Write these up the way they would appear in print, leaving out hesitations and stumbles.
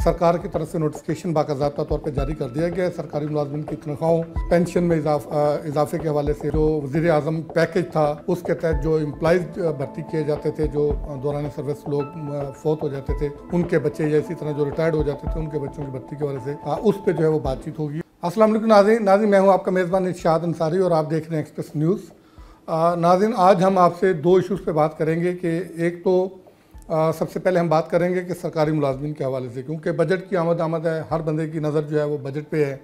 सरकार की तरफ से नोटिफिकेशन बाकाज़ाब्ता तौर पर जारी कर दिया गया है। सरकारी मुलाजमिन की तनख्वाहों, पेंशन में इजाफे के हवाले से जो वज़ीर आज़म पैकेज था उसके तहत जो एम्प्लॉइज भर्ती किए जाते थे, जो दौरान सर्विस लोग फौत हो जाते थे, उनके बच्चे या इसी तरह जो रिटायर्ड हो जाते थे उनके बच्चों की भर्ती के हवाले से उस पर जो है वो बातचीत होगी। अस्सलाम वालेकुम नाज़रीन, मैं हूँ आपका मेज़बान इरशाद अंसारी और आप देख रहे हैं एक्सप्रेस न्यूज़। नाज़रीन, आज हम आपसे दो इशूज़ पे बात करेंगे कि एक तो सबसे पहले हम बात करेंगे कि सरकारी मुलाजमिन के हवाले से, क्योंकि बजट की आमद है, हर बंदे की नज़र जो है वो बजट पे है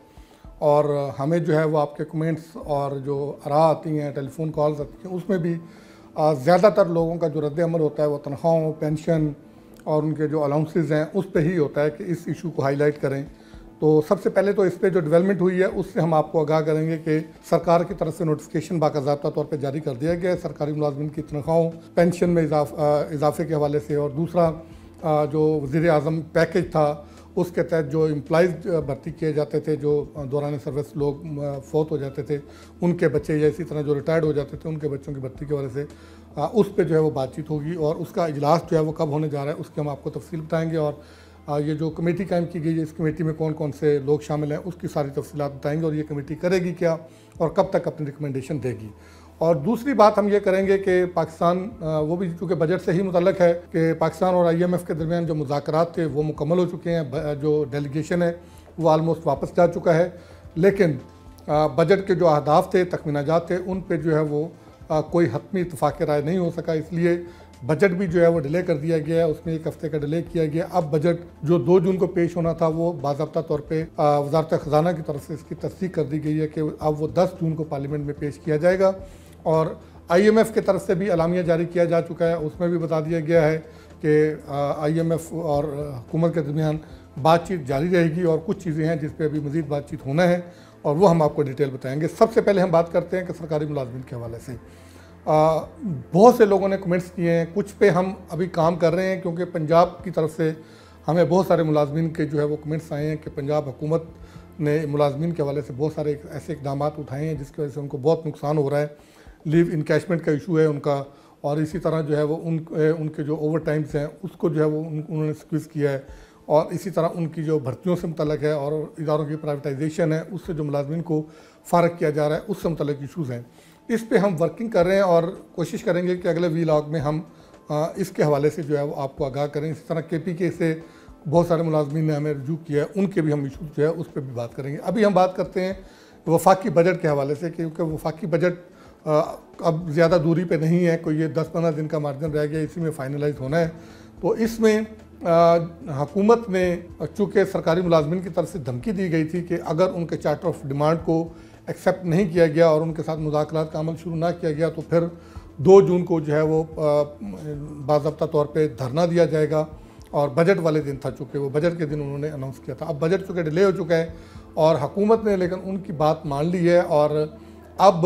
और हमें जो है वो आपके कमेंट्स और जो आरा आती हैं, टेलीफोन कॉल्स आती हैं, उसमें भी ज़्यादातर लोगों का जो रद्द अमल होता है वो तनख्वाहों, पेंशन और उनके जो अलाउंसेस हैं उस पर ही होता है कि इस इशू को हाईलाइट करें। तो सबसे पहले तो इस पर जो डेवलपमेंट हुई है उससे हम आपको आगाह करेंगे कि सरकार की तरफ से नोटिफिकेशन बाकाज़ाब्ता तौर पे जारी कर दिया गया है सरकारी मुलाजमिन की तनख्वाहों, पेंशन में इजाफे के हवाले से, और दूसरा जो वज़ीर आज़म पैकेज था उसके तहत जो एम्प्लॉइज भर्ती किए जाते थे, जो दौरान सर्विस लोग फौत हो जाते थे, उनके बच्चे या इसी तरह जो रिटायर्ड हो जाते थे उनके बच्चों की भर्ती के हवाले से उस पर जो है वो बातचीत होगी और उसका इजलास जो है वो कब होने जा रहा है उसकी हम आपको तफसील बताएँगे। और ये जो कमेटी कायम की गई है, इस कमेटी में कौन कौन से लोग शामिल हैं उसकी सारी तफसीलात बताएंगे और ये कमेटी करेगी क्या और कब तक अपनी रिकमेंडेशन देगी। और दूसरी बात हम ये करेंगे कि पाकिस्तान, वो भी चूँकि बजट से ही मुतल्लक है, कि पाकिस्तान और IMF के दरमियान जो मुज़ाकरात थे वो मुकम्मल हो चुके हैं, जो डेलीगेशन है वो आलमोस्ट वापस जा चुका है, लेकिन बजट के जो अहदाफ थे, तखमीनाजात थे, उन पर जो है वो कोई हतमी इत्तफाक़ राय नहीं हो सका, इसलिए बजट भी जो है वो डिले कर दिया गया है। उसमें 1 हफ्ते का डिले किया गया। अब बजट जो 2 जून को पेश होना था वो बाज़ाब्ता तौर पे वज़ारत ख़ज़ाना की तरफ से इसकी तस्दीक कर दी गई है कि अब वो 10 जून को पार्लियामेंट में पेश किया जाएगा। और IMF की तरफ से भी अलामिया जारी किया जा चुका है, उसमें भी बता दिया गया है कि IMF और हुकूमत के दरमियान बातचीत जारी रहेगी और कुछ चीज़ें हैं जिस पर अभी मज़ीद बातचीत होना है और वो हम आपको डिटेल बताएँगे। सबसे पहले हम बात करते हैं कि सरकारी मुलाजमिन के हवाले से बहुत से लोगों ने कमेंट्स किए हैं, कुछ पे हम अभी काम कर रहे हैं क्योंकि पंजाब की तरफ से हमें बहुत सारे मुलाजमिन के जो है वो कमेंट्स आए हैं कि पंजाब हुकूमत ने मुलाजमिन के हवाले से बहुत सारे ऐसे इकदाम उठाए हैं जिसकी वजह से उनको बहुत नुकसान हो रहा है। लीव इनकैशमेंट का इशू है उनका, और इसी तरह जो है वो उनके जो ओवर टाइम्स हैं उसको जो है वो उन्होंने स्क्वीज़ किया है, और इसी तरह उनकी जो भर्तियों से मुतल्लक है और इदारों की प्राइवेटाइजेशन है उससे जो मुलाजमिन को फ़ारग किया जा रहा है उससे मुतल्लक इशूज़ हैं। इस पे हम वर्किंग कर रहे हैं और कोशिश करेंगे कि अगले वीलॉग में हम इसके हवाले से जो है वो आपको आगाह करें। इसी तरह KPK से बहुत सारे मुलाजमीन ने हमें रजू किया है, उनके भी हम इशू जो है उस पर भी बात करेंगे। अभी हम बात करते हैं वफाकी बजट के हवाले से, क्योंकि वफाकी बजट अब ज़्यादा दूरी पे नहीं है, कोई ये 10-15 दिन का मार्जिन रह गया, इसी में फाइनलाइज होना है। तो इसमें हुकूमत ने, चूँकि सरकारी मुलाजमिन की तरफ से धमकी दी गई थी कि अगर उनके चार्टर ऑफ डिमांड को एक्सेप्ट नहीं किया गया और उनके साथ मुज़ाकरात का अमल शुरू ना किया गया तो फिर 2 जून को जो है वो बाज़ाब्ता तौर पे धरना दिया जाएगा, और बजट वाले दिन था, चूँकि वो बजट के दिन उन्होंने अनाउंस किया था। अब बजट चूँकि डिले हो चुका है और हुकूमत ने लेकिन उनकी बात मान ली है, और अब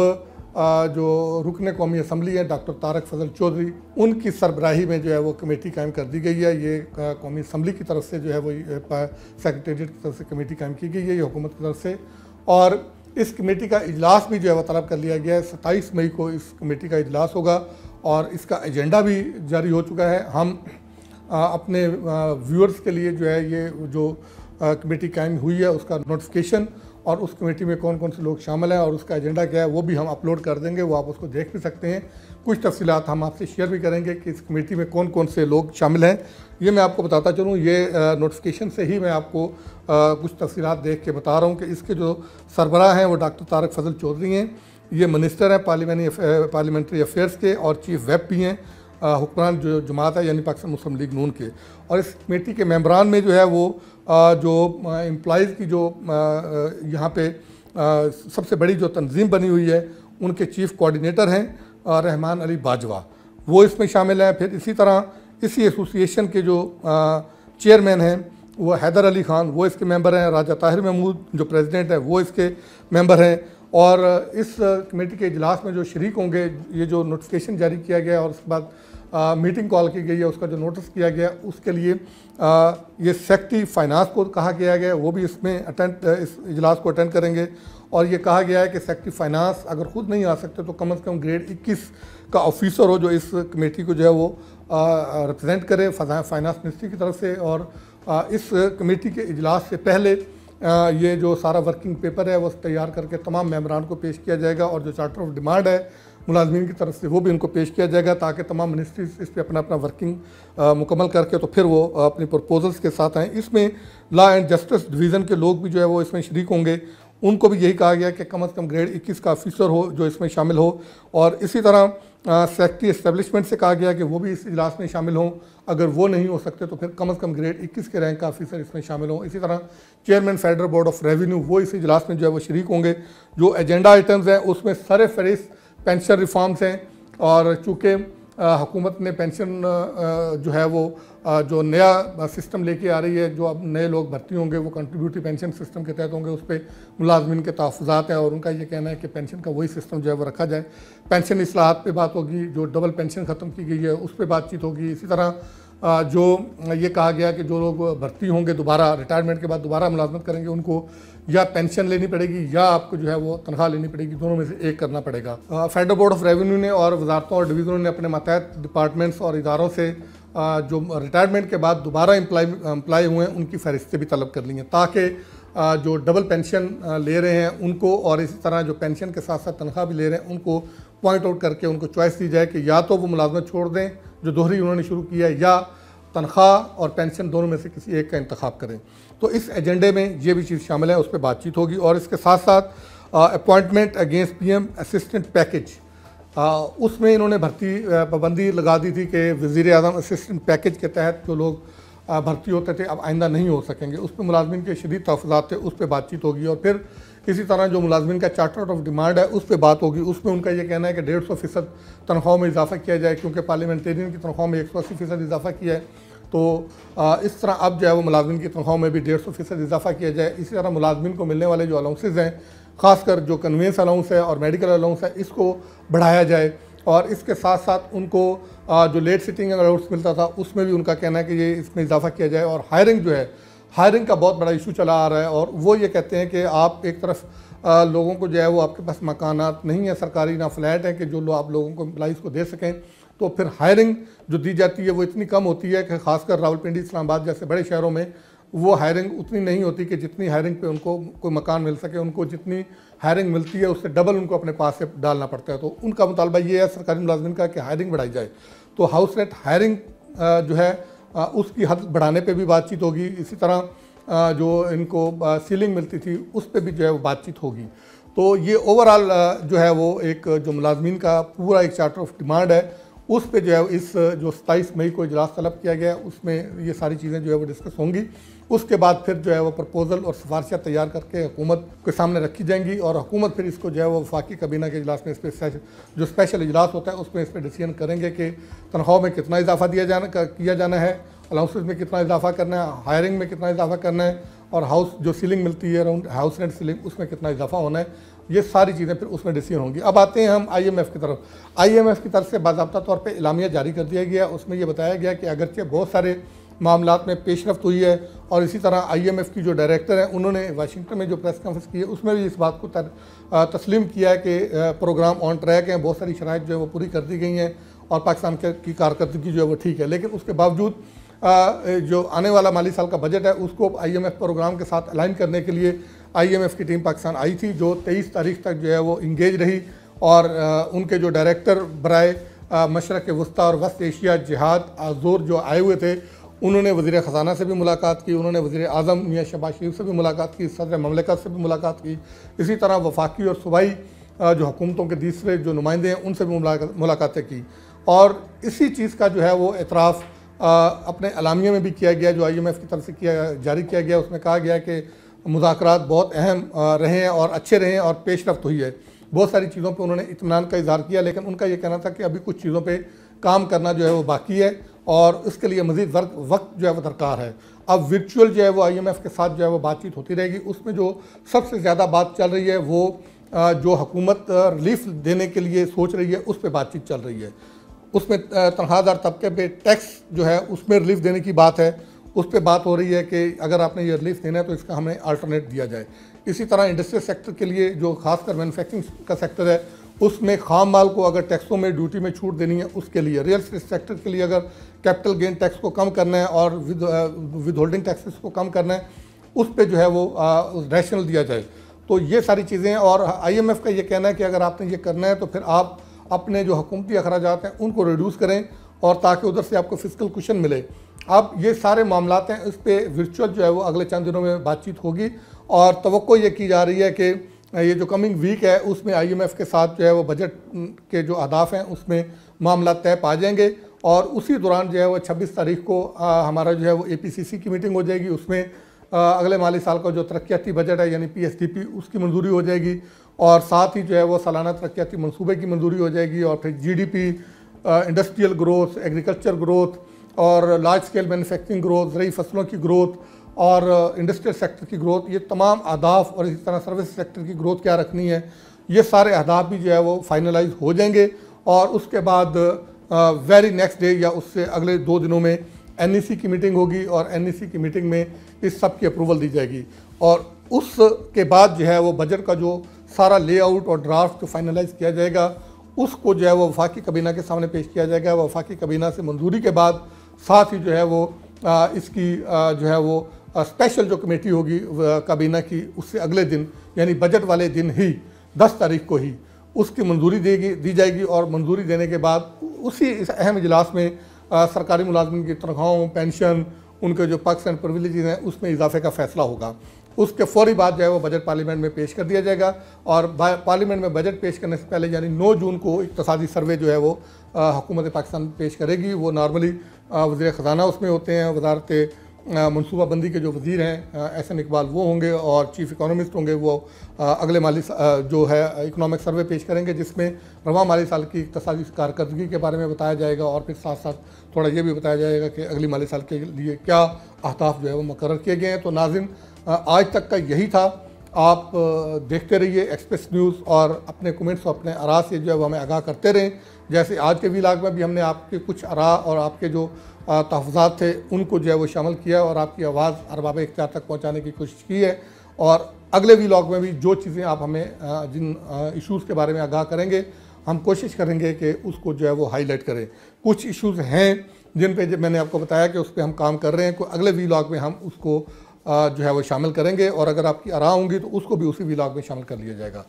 जो रुकन कौमी असम्बली है डॉक्टर तारक फजल चौधरी, उनकी सरबराही में जो है वो कमेटी कायम कर दी गई है। ये कौमी असम्बली की तरफ से जो है वो सेक्रेटेरिएट की तरफ से कमेटी कायम की गई है, ये हुकूमत की तरफ से, और इस कमेटी का इजलास भी जो है वह तलब कर लिया गया है। 27 मई को इस कमेटी का इजलास होगा और इसका एजेंडा भी जारी हो चुका है। हम अपने व्यूअर्स के लिए जो है ये जो कमेटी कायम हुई है उसका नोटिफिकेशन और उस कमेटी में कौन कौन से लोग शामिल हैं और उसका एजेंडा क्या है वो भी हम अपलोड कर देंगे, वो आप उसको देख भी सकते हैं। कुछ तफसीलात हम आपसे शेयर भी करेंगे कि इस कमेटी में कौन कौन से लोग शामिल हैं, ये मैं आपको बताता चलूँ। ये नोटिफिकेशन से ही मैं आपको कुछ तफसीलात देख के बता रहा हूँ कि इसके जो सरबराह हैं वो डॉक्टर तारक फजल चौधरी हैं, ये मिनिस्टर हैं पार्लियामेंट्री अफेयर्स के और चीफ वेप भी हैं हुक्मरान जो जमात है यानी पाकिस्तान मुस्लिम लीग नून के। और इस कमेटी के मेंबरान में जो है वो जो एम्प्लॉइज़ की जो यहाँ पे सबसे बड़ी जो तंजीम बनी हुई है उनके चीफ कोऑर्डिनेटर हैं रहमान अली बाजवा, वो इसमें शामिल हैं। फिर इसी तरह इसी एसोसिएशन के जो चेयरमैन हैं वो हैदर अली ख़ान, वो इसके मेंबर हैं। राजा ताहिर महमूद जो प्रेसिडेंट है वो इसके मेंबर हैं। और इस कमेटी के इजलास में जो शरीक होंगे, ये जो नोटिफिकेशन जारी किया गया और उसके बाद मीटिंग कॉल की गई है, उसका जो नोटिस किया गया उसके लिए ये सेक्रेटरी फाइनेंस को कहा गया है, वो भी इसमें इस इजलास को अटेंड करेंगे। और ये कहा गया है कि सेक्रेटरी फाइनेंस अगर खुद नहीं आ सकते तो कम से कम ग्रेड 21 का ऑफिसर हो जो इस कमेटी को जो है वो रिप्रेजेंट करे फाइनेंस मिनिस्ट्री की तरफ से, और इस कमेटी के इजलास से पहले ये जो सारा वर्किंग पेपर है वो तैयार करके तमाम मेंबरान को पेश किया जाएगा और जो चार्टर ऑफ डिमांड है मुलाजमीन की तरफ से वो भी उनको पेश किया जाएगा ताकि तमाम मिनिस्ट्रीज इस पर अपना अपना वर्किंग मुकम्मल करके तो फिर वो अपनी प्रपोजल्स के साथ आएँ। इसमें लॉ एंड जस्टिस डिवीज़न के लोग भी जो है वो इसमें शरीक होंगे। उनको भी यही कहा गया कि कम अज़ कम ग्रेड 21 का ऑफिसर हो जो इसमें शामिल हो, और इसी तरह सेक्रेटरी एस्टेब्लिशमेंट से कहा गया कि वो भी इस इजलास में शामिल हों। अगर वो नहीं हो सकते तो फिर कम अज़ कम ग्रेड 21 के रैंक का ऑफिसर इसमें शामिल हों। इसी तरह chairman federal board of revenue वो इस इजलास में जो है वो शरीक होंगे। जो एजेंडा आइटम्स हैं उसमें सर फहरिस्त पेंशन रिफॉर्म्स हैं, और चूँकि हुकूमत ने पेंशन जो है वो जो नया सिस्टम लेके आ रही है, जो अब नए लोग भर्ती होंगे वो कंट्रीब्यूटरी पेंशन सिस्टम के तहत होंगे, उस पर मुलाजमीन के तहफ़्फ़ुज़ात हैं और उनका ये कहना है कि पेंशन का वही सिस्टम जो है वो रखा जाए। पेंशन इस्लाहात पे बात होगी, जो डबल पेंशन ख़त्म की गई है उस पर बातचीत होगी। इसी तरह जो ये कहा गया कि जो लोग भर्ती होंगे दोबारा रिटायरमेंट के बाद दोबारा मुलाजमत करेंगे उनको या पेंशन लेनी पड़ेगी या आपको जो है वो तनख्वाह लेनी पड़ेगी, दोनों में से एक करना पड़ेगा। फेडरल बोर्ड ऑफ रेवेन्यू ने और वजारतों और डिवीज़नों ने अपने मातहत डिपार्टमेंट्स और इदारों से जो रिटायरमेंट के बाद दोबारा एम्प्लॉय हुए हैं उनकी फहरिस्तें भी तलब कर ली हैं ताकि जो डबल पेंशन ले रहे हैं उनको और इसी तरह जो पेंशन के साथ साथ तनख्वाह भी ले रहे हैं उनको पॉइंट आउट करके उनको चॉइस दी जाए कि या तो वो मुलाजमत छोड़ दें जो दोहरी उन्होंने शुरू किया है, या तनख्वाह और पेंशन दोनों में से किसी एक का इंतखाब करें। तो इस एजेंडे में ये भी चीज़ शामिल है, उस पर बातचीत होगी। और इसके साथ साथ appointment against PM assistant package, उसमें इन्होंने भर्ती पाबंदी लगा दी थी कि वज़ीर आज़म असिस्टेंट पैकेज के तहत जो लोग भर्ती होते थे अब आइंदा नहीं हो सकेंगे। उस पर मुलाजमीन के शदीद तहफ़्फ़ुज़ात थे, उस पर बातचीत होगी। और फिर इसी तरह जो मुलाजमीन का चार्टर ऑफ डिमांड है उस पर बात होगी। उसमें उनका ये कहना है कि 150% तनख्वाहों में इजाफा किया जाए, क्योंकि पार्लियामेंटेरियन की तनख्वाह में 180% इजाफा किया है। तो इस तरह अब जो है वो मुलाजमीन की तनख्वाह में भी 150% इजाफा किया जाए। इसी तरह मुलाजमीन को मिलने वाले जो अलाउंसेज हैं, ख़ासकर जो कन्वेंस अलाउंस है और मेडिकल अलाउंस है, इसको बढ़ाया जाए। और इसके साथ साथ उनको जो लेट सिटिंग अलाउंस मिलता था उसमें भी उनका कहना है कि ये इसमें इजाफा किया जाए। और हायरिंग जो है, हायरिंग का बहुत बड़ा इशू चला आ रहा है और वो ये कहते हैं कि आप एक तरफ लोगों को जो है वो आपके पास मकानात नहीं है सरकारी, ना फ्लैट है कि जो आप लोगों को एम्प्लॉइज़ को दे सकें, तो फिर हायरिंग जो दी जाती है वो इतनी कम होती है कि ख़ासकर रावलपिंडी, इस्लामाबाद जैसे बड़े शहरों में वो हायरिंग उतनी नहीं होती कि जितनी हायरिंग पे उनको कोई मकान मिल सके। उनको जितनी हायरिंग मिलती है उससे डबल उनको अपने पास से डालना पड़ता है। तो उनका मुतालबा ये है सरकारी मुलाजमिन का कि हायरिंग बढ़ाई जाए। तो हाउस रेंट हायरिंग जो है उसकी हद बढ़ाने पे भी बातचीत होगी। इसी तरह जो इनको सीलिंग मिलती थी उस पर भी जो है वो बातचीत होगी। तो ये ओवरऑल जो है वो एक जो मुलाजमीन का पूरा एक चार्टर ऑफ डिमांड है उस पे जो है इस जो 27 मई को इजलास तलब किया गया उसमें ये सारी चीज़ें जो है वो डिस्कस होंगी। उसके बाद फिर जो है वो प्रपोजल और सिफारिशें तैयार करके हुकूमत के सामने रखी जाएंगी और हुकूमत फिर इसको जो है वो वफाकी काबीना के इजलास में इस पर जो स्पेशल इजलास होता है उसमें इस पर डिसीजन करेंगे कि तनख्वाह में कितना इजाफा किया जाना है, अलाउंसेस में कितना इजाफा करना है, हायरिंग में कितना इजाफा करना है और हाउस जो सीलिंग मिलती है अराउंड हाउस रेंट सीलिंग उसमें कितना इजाफा होना है। ये सारी चीज़ें फिर उसमें डिसीजन होंगी। अब आते हैं हम IMF की तरफ। IMF की तरफ से बाज़ाब्ता तौर पे इलामिया जारी कर दिया गया। उसमें ये बताया गया कि अगरचे बहुत सारे मामलात में पेशरफ्त हुई है और इसी तरह IMF की जो डायरेक्टर हैं उन्होंने वाशिंगटन में जो प्रेस कॉन्फ्रेंस की है उसमें भी इस बात को तस्लीम किया है कि प्रोग्राम ऑन ट्रैक हैं, बहुत सारी शराइत जो है वो पूरी कर दी गई हैं और पाकिस्तान की कारकर्दगी जो है वो ठीक है। लेकिन उसके बावजूद जो आने वाला माली साल का बजट है उसको IMF प्रोग्राम के साथ अलाइन करने के लिए IMF की टीम पाकिस्तान आई थी जो 23 तारीख तक जो है वो इंगेज रही। और उनके जो डायरेक्टर बराए मशरक़ वस्ता और वस्त एशिया जिहाद आज़ोर जो आए हुए थे उन्होंने वज़ीर ख़जाना से भी मुलाकात की, उन्होंने वज़ीर आज़म मियां शहबाज शरीफ से भी मुलाकात की, सदर ममलिकत से भी मुलाकात की। इसी तरह वफाकी और सूबाई जो हुकूमतों के दूसरे जो नुमाइंदे हैं उनसे भी मुलाकातें की। और इसी चीज़ का जो है वो एतराफ़ अपने अलामिया में भी किया गया जो IMF की तरफ से जारी किया गया। उसमें कहा गया कि मुज़ाकरात बहुत अहम रहे हैं और अच्छे रहे हैं और पेशरफ्त हुई है। बहुत सारी चीज़ों पे उन्होंने इत्मीनान का इज़हार किया, लेकिन उनका ये कहना था कि अभी कुछ चीज़ों पे काम करना जो है वो बाकी है और इसके लिए मज़ीद वक्त जो है वो दरकार है। अब वर्चुअल जो है वो IMF के साथ जो है वो बातचीत होती रहेगी। उसमें जो सबसे ज़्यादा बात चल रही है वो जो हुकूमत रिलीफ देने के लिए सोच रही है उस पर बातचीत चल रही है। उसमें तनख्वाहदार तबके पे टैक्स जो है उसमें रिलीफ देने की बात है। उस पर बात हो रही है कि अगर आपने ये रिलीफ देना है तो इसका हमें अल्टरनेट दिया जाए। इसी तरह इंडस्ट्रियल सेक्टर के लिए जो खासकर मैन्युफैक्चरिंग का सेक्टर है उसमें खाम माल को अगर टैक्सों में ड्यूटी में छूट देनी है उसके लिए, रियल एस्टेट सेक्टर के लिए अगर कैपिटल गेन टैक्स को कम करना है और विद होल्डिंग टैक्सेस को कम करना है, उस पर जो है वो रैशनल दिया जाए। तो ये सारी चीज़ें, और IMF का ये कहना है कि अगर आपने ये करना है तो फिर आप अपने जो हुकूमती अखराजात हैं उनको रिड्यूस करें, और ताकि उधर से आपको फिस्कल कुशन मिले। अब ये सारे मामलात हैं, इस पर वर्चुअल जो है वो अगले चंद दिनों में बातचीत होगी, और तवक्को ये की जा रही है कि ये जो कमिंग वीक है उसमें IMF के साथ जो है वो बजट के जो अहदाफ हैं उसमें मामला तय पा जाएंगे। और उसी दौरान जो है वो 26 तारीख को हमारा जो है वो APCC की मीटिंग हो जाएगी। उसमें अगले माली साल का जो तरक्याती बजट है यानी PSDP उसकी मंजूरी हो जाएगी, और साथ ही जो है वो सालाना तरक्याती मंसूबे की मंजूरी हो जाएगी, और फिर GDP, industrial growth, agriculture growth, और लार्ज स्केल मैन्युफैक्चरिंग ग्रोथ, ज़रूरी फसलों की ग्रोथ, और इंडस्ट्रियल सेक्टर की ग्रोथ, ये तमाम अहदाफ, और इसी तरह सर्विस सेक्टर की ग्रोथ क्या रखनी है, ये सारे अहदाफ भी जो है वो फाइनलाइज हो जाएंगे। और उसके बाद वेरी नेक्स्ट डे या उससे अगले 2 दिनों में NEC की मीटिंग होगी, और NEC की मीटिंग में इस सब की अप्रूवल दी जाएगी, और उसके बाद जो है वो बजट का जो सारा लेआउट और ड्राफ्ट जो फाइनलाइज किया जाएगा उसको जो है वो वफाकी कबीना के सामने पेश किया जाएगा। वफाकी कबीना से मंजूरी के बाद साथ ही जो है वो इसकी जो है वो स्पेशल जो कमेटी होगी काबीना की, उससे अगले दिन यानी बजट वाले दिन ही 10 तारीख को ही उसकी मंजूरी दी जाएगी, और मंजूरी देने के बाद उसी इस अहम इजलास में सरकारी मुलाजमिन की तनख्वाहों, पेंशन, उनके जो पर्क्स एंड प्रिविलेजेस हैं उसमें इजाफे का फैसला होगा। उसके फौरी बाद जो है वो बजट पार्लियामेंट में पेश कर दिया जाएगा, और पार्लियामेंट में बजट पेश करने से पहले यानी 9 जून को इक्तिसादी सर्वे जो है वो हुकूमत पाकिस्तान पेश करेगी। वो नॉर्मली वज़ीर ख़जाना उसमें होते हैं, वजारत मनसूबाबंदी के जो वज़ीर हैं SN इकबाल वो होंगे, और चीफ़ इकोनॉमिस्ट होंगे वो अगले माली जो है इकोनॉमिक सर्वे पेश करेंगे, जिसमें रवा माली साल की इक़्तिसादी कारकर्दगी के बारे में बताया जाएगा, और फिर साथ साथ थोड़ा ये भी बताया जाएगा कि अगली माली साल के लिए क्या अहदाफ जो है वो मुकर्रर किए गए हैं। तो नाज़रीन, आज तक का यही था। आप देखते रहिए एक्सप्रेस न्यूज़, और अपने कमेंट्स और अपने आरा से जो है वो हमें आगाह करते रहें। जैसे आज के व्लॉग में भी हमने आपके कुछ आरा और आपके जो तहफ़्फ़ुज़ात थे उनको जो है वो शामिल किया, और आपकी आवाज़ अरबाब इख्तियार तक पहुँचाने की कोशिश की है। और अगले व्लॉग में भी जो चीज़ें आप हमें जिन इशूज़ के बारे में आगाह करेंगे, हम कोशिश करेंगे कि उसको जो है वो हाईलाइट करें। कुछ इशूज़ हैं जिन पे मैंने आपको बताया कि उस पर हम काम कर रहे हैं, अगले व्लॉग में हम उसको जो है वो शामिल करेंगे, और अगर आपकी आरा होंगी तो उसको भी उसी व्लॉग में शामिल कर लिया जाएगा।